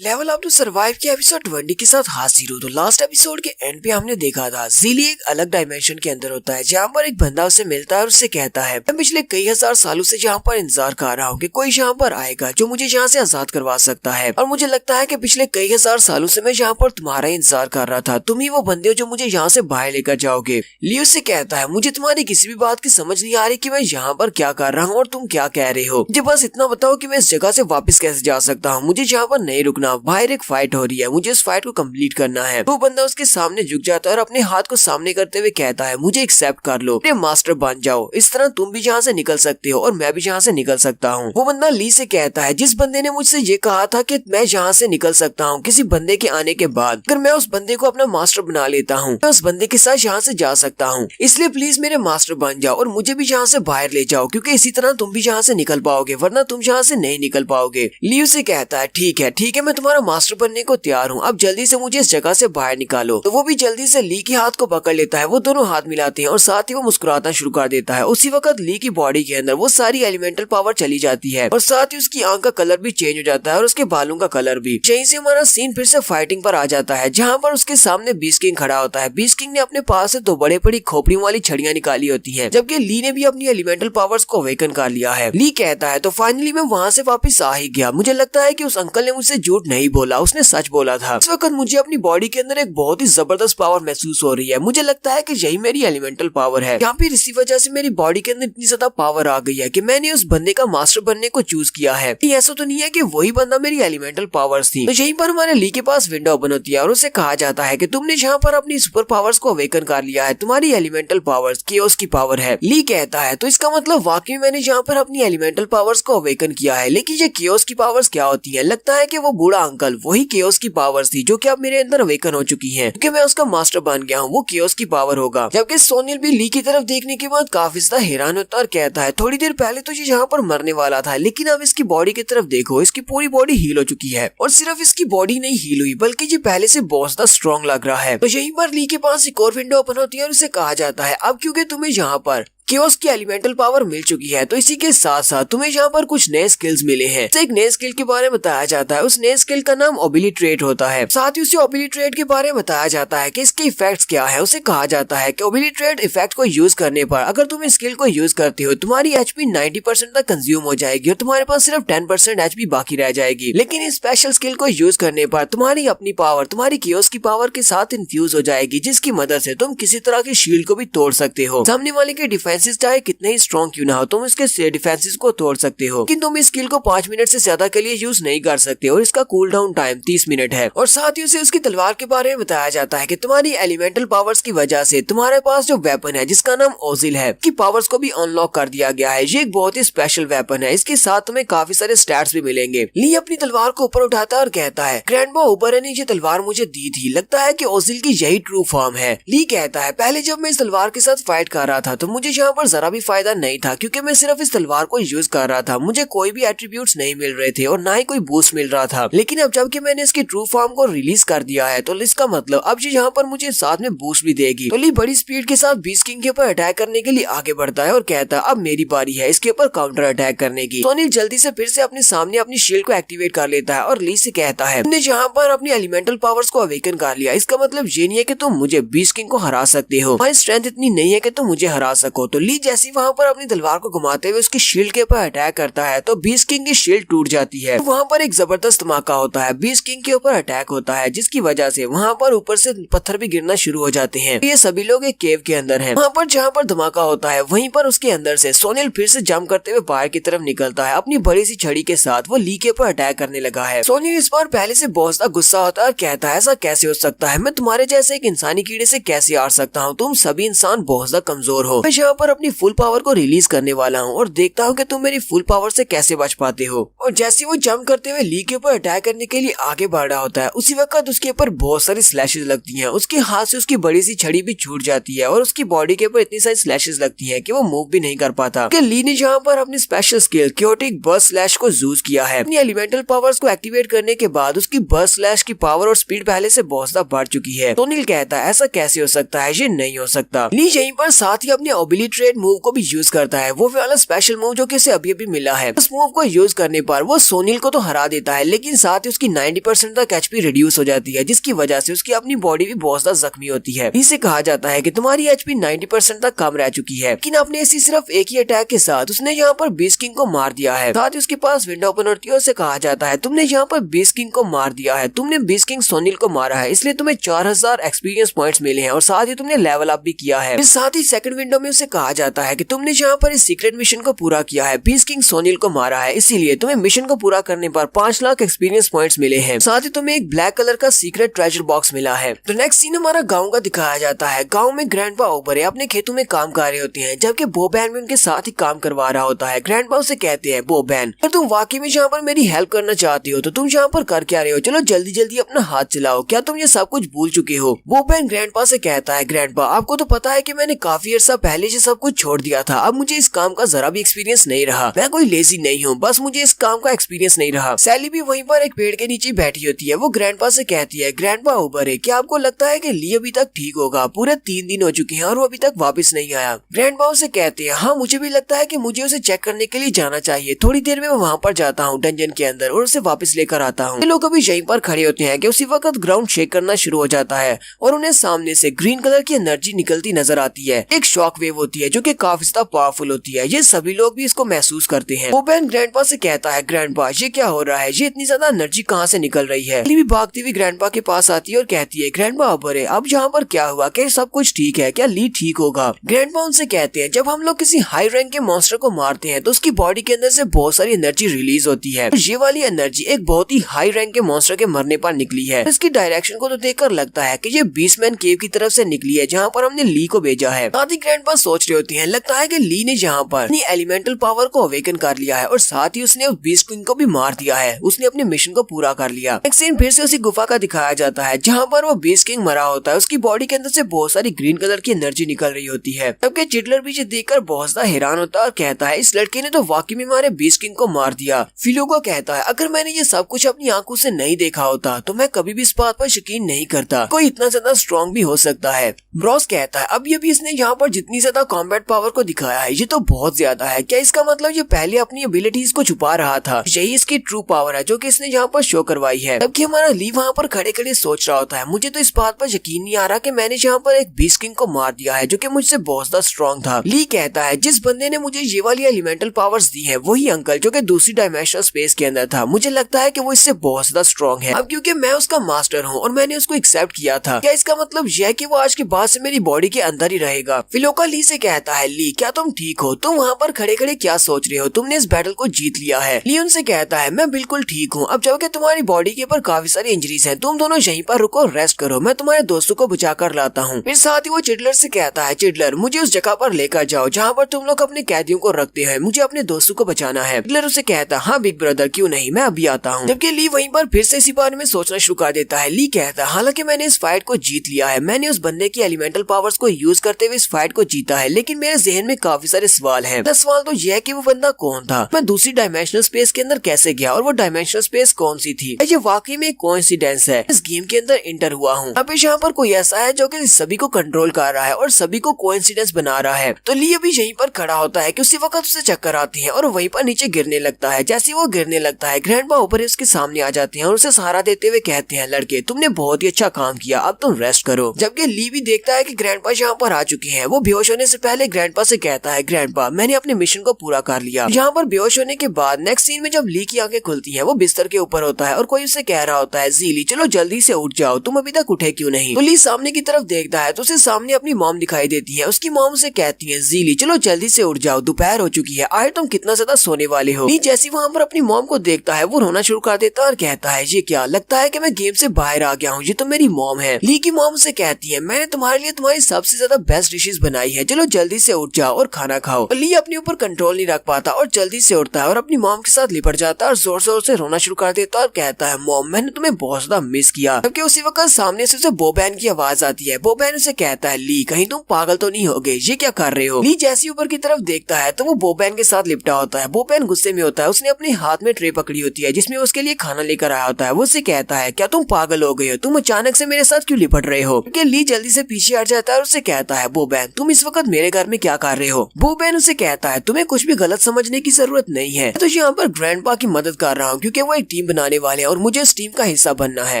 Level up to survive के episode 20 के साथ हाजिर हो। तो लास्ट एपिसोड के एंड पे हमने देखा था ज़िली एक अलग डायमेंशन के अंदर होता है जहाँ पर एक बंदा उसे मिलता है और उससे कहता है मैं पिछले कई हजार सालों से यहाँ पर इंतजार कर रहा हूँ कि कोई यहाँ पर आएगा जो मुझे यहाँ से आजाद करवा सकता है, और मुझे लगता है कि पिछले कई हजार सालों से मैं यहाँ पर तुम्हारा इंतजार कर रहा था, तुम ही वो बंदे हो जो मुझे यहाँ से बाहर लेकर जाओगे। लियो से कहता है मुझे तुम्हारी किसी भी बात की समझ नहीं आ रही कि मैं यहाँ पर क्या कर रहा हूँ और तुम क्या कह रहे हो, मुझे बस इतना बताओ कि मैं इस जगह से वापस कैसे जा सकता हूँ, मुझे यहाँ पर नहीं रुकना, बाहर एक फाइट हो रही है, मुझे इस फाइट को कंप्लीट करना है। वो बंदा उसके सामने झुक जाता है और अपने हाथ को सामने करते हुए कहता है मुझे एक्सेप्ट कर लो, मेरे मास्टर बन जाओ, इस तरह तुम भी यहाँ से निकल सकते हो और मैं भी यहाँ से निकल सकता हूँ। वो बंदा ली से कहता है जिस बंदे ने मुझसे ये कहा था कि मैं यहाँ से निकल सकता हूँ किसी बंदे के आने के बाद, अगर मैं उस बंदे को अपना मास्टर बना लेता हूँ मैं उस बंदे के साथ यहाँ से जा सकता हूँ, इसलिए प्लीज मेरे मास्टर बन जाओ और मुझे भी यहाँ से बाहर ले जाओ, क्योंकि इसी तरह तुम भी यहाँ से निकल पाओगे वरना तुम यहाँ से नहीं निकल पाओगे। लियो से कहता है ठीक है मैं तुम्हारा मास्टर बनने को तैयार हूँ, अब जल्दी से मुझे इस जगह से बाहर निकालो। तो वो भी जल्दी से ली के हाथ को पकड़ लेता है, वो दोनों हाथ मिलाते हैं और साथ ही वो मुस्कुराना शुरू कर देता है। उसी वक्त ली की बॉडी के अंदर वो सारी एलिमेंटल पावर चली जाती है और साथ ही उसकी आंख का कलर भी चेंज हो जाता है और उसके बालों का कलर भी। यहीं से हमारा सीन फिर से फाइटिंग पर आ जाता है जहाँ पर उसके सामने बीस्ट किंग खड़ा होता है। बीस्ट किंग ने अपने पास से दो बड़े बड़ी खोपड़ियों वाली छड़ियां निकाली होती है, जबकि ली ने भी अपनी एलिमेंटल पावर्स को अवेकन कर लिया है। ली कहता है तो फाइनली मैं वहाँ से वापस आ ही गया, मुझे लगता है कि उस अंकल ने मुझसे झूठ नहीं बोला, उसने सच बोला था। इस वक्त मुझे अपनी बॉडी के अंदर एक बहुत ही जबरदस्त पावर महसूस हो रही है, मुझे लगता है कि यही मेरी एलिमेंटल पावर है। यहाँ पे इसी वजह से मेरी बॉडी के अंदर इतनी ज्यादा पावर आ गई है कि मैंने उस बंदे का मास्टर बनने को चूज किया है। ऐसा तो नहीं है कि वही बंदा मेरी एलिमेंटल पावर्स थी। तो यहीं पर हमारे ली के पास विंडो ओपन होती है और उसे कहा जाता है कि तुमने यहाँ पर अपनी सुपर पावर्स को अवेकन कर लिया है, तुम्हारी एलिमेंटल पावर्स केओस की पावर है। ली कहता है तो इसका मतलब वाकई मैंने यहाँ पर अपनी एलिमेंटल पावर्स को अवेकन किया है, लेकिन ये केओस की पावर्स क्या होती है? लगता है कि वो बूढ़ा अंकल वही केओस की पावर्स थी जो कि अब मेरे अंदर अवेकन हो चुकी है, क्योंकि मैं उसका मास्टर बन गया हूँ, वो केओस की पावर होगा। जबकि सोनिल भी ली की तरफ देखने के बाद काफी ज्यादा हैरान होता है और कहता है थोड़ी देर पहले तो ये यहाँ पर मरने वाला था, लेकिन अब इसकी बॉडी की तरफ देखो, इसकी पूरी बॉडी हील हो चुकी है। और सिर्फ इसकी बॉडी नहीं हील हुई बल्कि ये पहले से बहुत ज्यादा स्ट्रॉन्ग लग रहा है। तो यहीं पर ली के पास एक और विंडो ओपन होती है और उसे कहा जाता है अब क्योंकि तुम्हें यहाँ पर केओस की एलिमेंटल पावर मिल चुकी है तो इसी के साथ साथ तुम्हें यहाँ पर कुछ नए स्किल्स मिले हैं। तो एक नए स्किल के बारे में बताया जाता है, उस नए स्किल का नाम ओबिलिट्रेट होता है। साथ ही उसे ओबिलिट्रेट के बारे में बताया जाता है कि इसके इफेक्ट्स क्या है। उसे कहा जाता है कि ओबिलिट्रेट इफेक्ट को यूज करने पर अगर तुम इस स्किल को यूज करते हो तुम्हारी एचपी 90% तक कंज्यूम हो जाएगी और तुम्हारे पास सिर्फ 10% एचपी बाकी रह जाएगी, लेकिन इस स्पेशल स्किल को यूज करने पर तुम्हारी अपनी पावर तुम्हारी केओस की पावर के साथ इन्फ्यूज हो जाएगी, जिसकी मदद से तुम किसी तरह की शील्ड को भी तोड़ सकते हो। सामने वाले के डिफेंसेस चाहे कितने स्ट्रॉन्ग क्यों ना हो तुम इसके डिफेंसेस को तोड़ सकते हो, लेकिन तुम इस स्किल को 5 मिनट से ज्यादा के लिए यूज नहीं कर सकते और इसका कूल डाउन टाइम 30 मिनट है। और साथ ही उसे उसकी तलवार के बारे में बताया जाता है कि तुम्हारी एलिमेंटल पावर्स की वजह से तुम्हारे पास जो वेपन है जिसका नाम ओजिल है की पावर्स को भी अनलॉक कर दिया गया है। ये एक बहुत ही स्पेशल वेपन है, इसके साथ तुम्हें काफी सारे स्टैट्स भी मिलेंगे। ली अपनी तलवार को ऊपर उठाता है और कहता है ग्रैंडमा ऊबर ने ये तलवार मुझे दी थी, लगता है कि ओजिल की यही ट्रू फॉर्म है। ली कहता है पहले जब मैं इस तलवार के साथ फाइट कर रहा था तो मुझे यहाँ पर जरा भी फायदा नहीं था, क्योंकि मैं सिर्फ इस तलवार को यूज कर रहा था, मुझे कोई भी एट्रीब्यूट्स नहीं मिल रहे थे और ना ही कोई बूस्ट मिल रहा था। लेकिन अब जबकि मैंने इसकी ट्रू फॉर्म को रिलीज कर दिया है तो इसका मतलब अब ये यहाँ पर मुझे साथ में बूस्ट भी देगी। तो ली बड़ी स्पीड के साथ बीस्ट किंग के ऊपर अटैक करने के लिए आगे बढ़ता है और कहता है अब मेरी बारी है इसके ऊपर काउंटर अटैक करने की। सोनिल जल्दी से फिर से अपने सामने अपनी शील्ड को एक्टिवेट कर लेता है और ली से कहता है तुमने यहाँ पर अपनी एलिमेंटल पावर्स को अवेकन कर लिया, इसका मतलब ये नहीं है कि तुम मुझे बीस्ट किंग को हरा सकते हो, तुम्हारी स्ट्रेंथ इतनी नहीं है कि तुम मुझे हरा सको। तो ली जैसी वहाँ पर अपनी तलवार को घुमाते हुए उसकी शील्ड के ऊपर अटैक करता है तो बीस्ट किंग की शील्ड टूट जाती है। तो वहाँ पर एक जबरदस्त धमाका होता है, बीस्ट किंग के ऊपर अटैक होता है जिसकी वजह से वहाँ पर ऊपर से पत्थर भी गिरना शुरू हो जाते हैं। ये सभी लोग एक केव के अंदर हैं। वहाँ पर जहाँ पर धमाका होता है वहीं पर उसके अंदर से सोनिल फिर से जंप करते हुए बाहर की तरफ निकलता है, अपनी बड़ी सी छड़ी के साथ वो ली के ऊपर अटैक करने लगा है। सोनिल इस बार पहले से बहुत ज्यादा गुस्सा होता है और कहता है ऐसा कैसे हो सकता है, मैं तुम्हारे जैसे एक इंसानी कीड़े से कैसे हार सकता हूँ, तुम सभी इंसान बहुत ज्यादा कमजोर हो। मैं यहाँ पर अपनी फुल पावर को रिलीज करने वाला हूँ और देखता हूँ कि तुम मेरी फुल पावर से कैसे बच पाते हो। और जैसे वो जंप करते हुए ली के ऊपर अटैक करने के लिए आगे बढ़ रहा होता है उसी वक्त उसके ऊपर बहुत सारी स्लैशेस लगती हैं, उसके हाथ से उसकी बड़ी सी छड़ी भी छूट जाती है और उसकी बॉडी के ऊपर इतनी सारी स्लैशेस लगती हैं कि वो मूव भी नहीं कर पाता। कि ली ने जहाँ पर अपनी special skill chaotic burst slash को यूज किया है, अपनी एलिमेंटल पावर्स को एक्टिवेट करने के बाद उसकी बर्स्ट स्लैश की पावर और स्पीड पहले से बहुत ज्यादा बढ़ चुकी है। सोनिल कहता है ऐसा कैसे हो सकता है, ये नहीं हो सकता। ली यहीं पर साथ ही अपने ट्रेड मूव को भी यूज करता है, वो वाला स्पेशल मूव जो कि उसे अभी अभी मिला है। उस मूव को यूज करने पर वो सोनील को तो हरा देता है, लेकिन साथ ही उसकी 90% तक एचपी रिड्यूस हो जाती है, जिसकी वजह से उसकी अपनी बॉडी भी बहुत ज्यादा जख्मी होती है। इसे कहा जाता है कि तुम्हारी एचपी 90% तक कम रह चुकी है, लेकिन आपने ऐसी सिर्फ एक ही अटैक के साथ उसने यहाँ पर बीस्ट किंग को मार दिया है। साथ ही उसके पास विंडो ओपन होती है, उसे कहा जाता है तुमने यहाँ पर बीस्ट किंग को मार दिया है, तुमने बीस्ट किंग सोनील को मारा है, इसलिए तुम्हें 4000 एक्सपीरियंस पॉइंट्स मिले हैं और साथ ही तुमने लेवल अप भी किया है। साथ ही सेकंड विंडो में उसे कहा जाता है कि तुमने यहाँ पर इस सीक्रेट मिशन को पूरा किया है, बीस्ट किंग सोनील को मारा है, इसीलिए तुम्हें मिशन को पूरा करने पर 5 लाख एक्सपीरियंस पॉइंट्स मिले हैं। साथ ही तुम्हें एक ब्लैक कलर का सीक्रेट ट्रेजर बॉक्स मिला है। तो नेक्स्ट सीन हमारा गाँव का दिखाया जाता है। गाँव में ग्रैंडपा ओबरे अपने खेतों में काम कर रहे होते हैं, जबकि बोबैन भी उनके साथ ही काम करवा रहा होता है। ग्रैंडपा उसे कहते हैं बोबैन, अगर तुम वाकई में यहाँ पर मेरी हेल्प करना चाहती हो तो तुम यहाँ पर कर क्या रहे हो, चलो जल्दी जल्दी अपना हाथ चलाओ, क्या तुम ये सब कुछ भूल चुके हो। बोबैन ग्रैंडपा से कहता है ग्रैंडपा आपको तो पता है कि मैंने काफी अर्सा पहले से सब कुछ छोड़ दिया था, अब मुझे इस काम का जरा भी एक्सपीरियंस नहीं रहा, मैं कोई लेजी नहीं हूँ, बस मुझे इस काम का एक्सपीरियंस नहीं रहा। सैली भी वहीं पर एक पेड़ के नीचे बैठी होती है, वो ग्रैंडपा से कहती है ग्रैंडपा ओबरे क्या आपको लगता है कि ली अभी तक ठीक होगा, पूरे 3 दिन हो चुके हैं और वो अभी तक वापस नहीं आया। ग्रैंडपा उसे कहते हैं हाँ मुझे भी लगता है कि मुझे उसे चेक करने के लिए जाना चाहिए, थोड़ी देर में मैं वहाँ पर जाता हूँ डंजन के अंदर और उसे वापस लेकर आता हूँ। लोग अभी यहीं पर खड़े होते हैं कि उसी वक्त ग्राउंड शेक करना शुरू हो जाता है और उन्हें सामने से ग्रीन कलर की एनर्जी निकलती नजर आती है। एक शॉक वेव होती है जो कि काफी ज्यादा पावरफुल होती है, ये सभी लोग भी इसको महसूस करते हैं। बोबैन ग्रैंडपा से कहता है ग्रैंडपा ये क्या हो रहा है, ये इतनी ज्यादा एनर्जी कहाँ से निकल रही है। भी भागती हुई ग्रैंडपा के पास आती है और कहती है ग्रैंडपा ओबरे अब यहाँ पर क्या हुआ, क्या सब कुछ ठीक है, क्या ली ठीक होगा। ग्रैंडपा उनसे कहते हैं जब हम लोग किसी हाई रैंक के मॉन्स्टर को मारते हैं तो उसकी बॉडी के अंदर से बहुत सारी एनर्जी रिलीज होती है, ये वाली एनर्जी एक बहुत ही हाई रैंक के मॉन्स्टर के मरने पर निकली है। इसकी डायरेक्शन को तो देखकर लगता है कि ये बीस्टमैन केव की तरफ से निकली है जहाँ पर हमने ली को भेजा है। साथ ही ग्रैंडपा सोच रहे होती हैं लगता है कि ली ने यहाँ पर अपनी एलिमेंटल पावर को अवेकन कर लिया है और साथ ही उसने बीस्ट किंग को भी मार दिया है, उसने अपने मिशन को पूरा कर लिया। नेक्स्ट सीन फिर से उसी गुफा का दिखाया जाता है जहाँ पर वो बीस्ट किंग मरा होता है, उसकी बॉडी के अंदर से बहुत सारी ग्रीन कलर की एनर्जी निकल रही होती है। जबकि चिडलर भी देखकर बहुत ज्यादा हैरान होता है और कहता है इस लड़के ने तो वाकई में हमारे बीस्ट किंग को मार दिया। फिलोगो कहता है अगर मैंने ये सब कुछ अपनी आंखों से नहीं देखा होता तो मैं कभी भी इस बात पर यकीन नहीं करता, कोई इतना ज्यादा स्ट्रॉन्ग भी हो सकता है। ब्रॉस कहता है अब ये भी इसने यहाँ पर जितनी ज्यादा कॉम्बैट पावर को दिखाया है ये तो बहुत ज्यादा है, क्या इसका मतलब ये पहले अपनी एबिलिटीज को छुपा रहा था, यही इसकी ट्रू पावर है जो कि इसने यहाँ पर शो करवाई है। जबकि हमारा ली वहाँ पर खड़े खड़े सोच रहा होता है मुझे तो इस बात पर यकीन नहीं आ रहा कि मैंने यहाँ पर एक बीस्ट किंग को मार दिया है जो कि मुझसे बहुत ज्यादा स्ट्रॉन्ग था। ली कहता है जिस बंदे ने मुझे ये वाली एलिमेंटल पावर्स दी है वही अंकल जो कि दूसरी डायमेंशनल स्पेस के अंदर था, मुझे लगता है कि वो इससे बहुत ज्यादा स्ट्रॉन्ग है। अब क्योंकि मैं उसका मास्टर हूँ और मैंने उसको एक्सेप्ट किया था, क्या इसका मतलब यह है कि वो आज के बाद से मेरी बॉडी के अंदर ही रहेगा। फिलोका ली से कहता है ली क्या तुम ठीक हो, तुम वहाँ पर खड़े खड़े क्या सोच रहे हो, तुमने इस बैटल को जीत लिया है। ली उनसे कहता है मैं बिल्कुल ठीक हूँ, अब जबकि तुम्हारी बॉडी के ऊपर काफी सारी इंजरीज हैं, तुम दोनों यहीं पर रुको रेस्ट करो, मैं तुम्हारे दोस्तों को बचा कर लाता हूँ। फिर साथ ही वो चिडलर से कहता है चिडलर मुझे उस जगह पर लेकर जाओ जहाँ पर तुम लोग अपने कैदियों को रखते हैं, मुझे अपने दोस्तों को बचाना है। चिडलर उसे कहता है हाँ बिग ब्रदर क्यों नहीं, मैं अभी आता हूँ। जबकि ली वहीं पर फिर से इसी बारे में सोचना शुरू कर देता है। ली कहता है हालांकि मैंने इस फाइट को जीत लिया है, मैंने उस बंदे की एलिमेंटल पावर्स को यूज करते हुए इस फाइट को जीता है, लेकिन मेरे जहन में काफी सारे सवाल हैं। सवाल तो यह है कि वो बंदा कौन था, मैं दूसरी डायमेंशनल स्पेस के अंदर कैसे गया और वो डायमेंशनल स्पेस कौन सी थी, ये वाकई में कोइंसिडेंस है, इस गेम के अंदर इंटर हुआ हूँ। अब यहाँ पर कोई ऐसा है जो कि सभी को कंट्रोल कर रहा है और सभी को कोइंसिडेंस बना रहा है। तो ली अभी यहीं पर खड़ा होता है कि उसी वक्त उसे चक्कर आती है और वहीं पर नीचे गिरने लगता है। जैसे वो गिरने लगता है ग्रैंडपा ऊपर उसके सामने आ जाते हैं और उसे सहारा देते हुए कहते हैं लड़के तुमने बहुत ही अच्छा काम किया, अब तुम रेस्ट करो। जबकि ली भी देखता है कि ग्रैंडपा यहाँ पर आ चुके हैं, वो बेहोश होने से पहले ग्रैंडपा से कहता है ग्रैंडपा मैंने अपने मिशन को पूरा कर लिया। यहाँ पर बेहोश होने के बाद नेक्स्ट सीन में जब ली की आंखें खुलती हैं वो बिस्तर के ऊपर होता है और कोई उसे कह रहा होता है जीली चलो जल्दी से उठ जाओ, तुम अभी तक उठे क्यों नहीं। तो ली सामने की तरफ देखता है तो उसे सामने अपनी मॉम दिखाई देती है, उसकी मॉम उसे कहती है जीली चलो जल्दी से उठ जाओ, दोपहर हो चुकी है, आए तुम कितना ज्यादा सोने वाले हो। ली जैसी वहाँ पर अपनी मॉम को देखता है वो रोना शुरू कर देता है और कहता है ये क्या, लगता है कि मैं गेम से बाहर आ गया हूँ, ये तो मेरी मॉम है। ली की मॉम से कहती है मैंने तुम्हारे लिए तुम्हारी सबसे ज्यादा बेस्ट डिशेस बनाई है, चलो जल्दी से उठ जाओ और खाना खाओ। ली अपने ऊपर कंट्रोल नहीं रख पाता और जल्दी से उठता है और अपनी मॉम के साथ लिपट जाता है और जोर जोर से रोना शुरू कर देता है और कहता है मॉम मैंने तुम्हें बहुत ज्यादा मिस किया। जबकि उसी वक्त सामने से उसे बोबैन की आवाज आती है। बोबैन उसे कहता है ली कहीं तुम पागल तो नहीं हो गए, ये क्या कर रहे हो। ली जैसी ऊपर की तरफ देखता है तो वो बोबैन के साथ लिपटा होता है। बोबैन गुस्से में होता है, उसने अपने हाथ में ट्रे पकड़ी होती है जिसमें उसके लिए खाना लेकर आया होता है। वो उसे कहता है क्या तुम पागल हो गए हो, तुम अचानक से मेरे साथ क्यों लिपट रहे हो। ली जल्दी से पीछे हट जाता है और उसे कहता है बोबैन तुम इस वक्त मेरे घर में क्या कर रहे हो। वो बहन उसे कहता है तुम्हें कुछ भी गलत समझने की जरूरत नहीं है, तो यहाँ पर ग्रैंडपा की मदद कर रहा हूँ क्योंकि वो एक टीम बनाने वाले हैं और मुझे इस टीम का हिस्सा बनना है।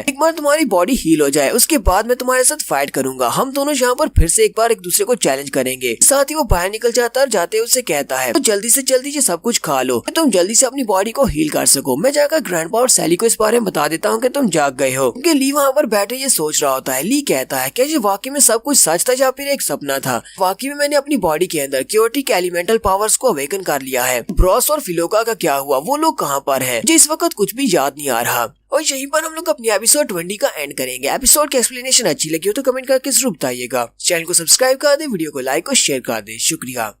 एक बार तुम्हारी बॉडी हील हो जाए उसके बाद मैं तुम्हारे साथ फाइट करूंगा, हम दोनों यहाँ पर फिर से एक बार एक दूसरे को चैलेंज करेंगे। साथ ही वो बाहर निकल जाता है और जाते उसे कहता है तो जल्दी से जल्दी ये सब कुछ खा लो, तुम जल्दी से अपनी बॉडी को हील कर सको। मैं जाकर ग्रैंडपा और सैली को इस बारे में बता देता हूँ कि तुम जाग गए हो, क्योंकि ली वहाँ पर बैठे ये सोच रहा होता है। ली कहता है क्या ये वाकई में सब कुछ सच था या फिर एक सपना था। वाकई में मैंने अपनी बॉडी के अंदर क्योटिक एलिमेंटल पावर्स को अवेकन कर लिया है। ब्रॉस और फिलोका का क्या हुआ, वो लोग कहाँ पर हैं? मुझे इस वक्त कुछ भी याद नहीं आ रहा। और यहीं पर हम लोग अपनी एपिसोड 20 का एंड करेंगे। एपिसोड की एक्सप्लेनेशन अच्छी लगी हो तो कमेंट करके जरूर बताइएगा। चैनल को सब्सक्राइब कर दे, वीडियो को लाइक और शेयर कर दे। शुक्रिया।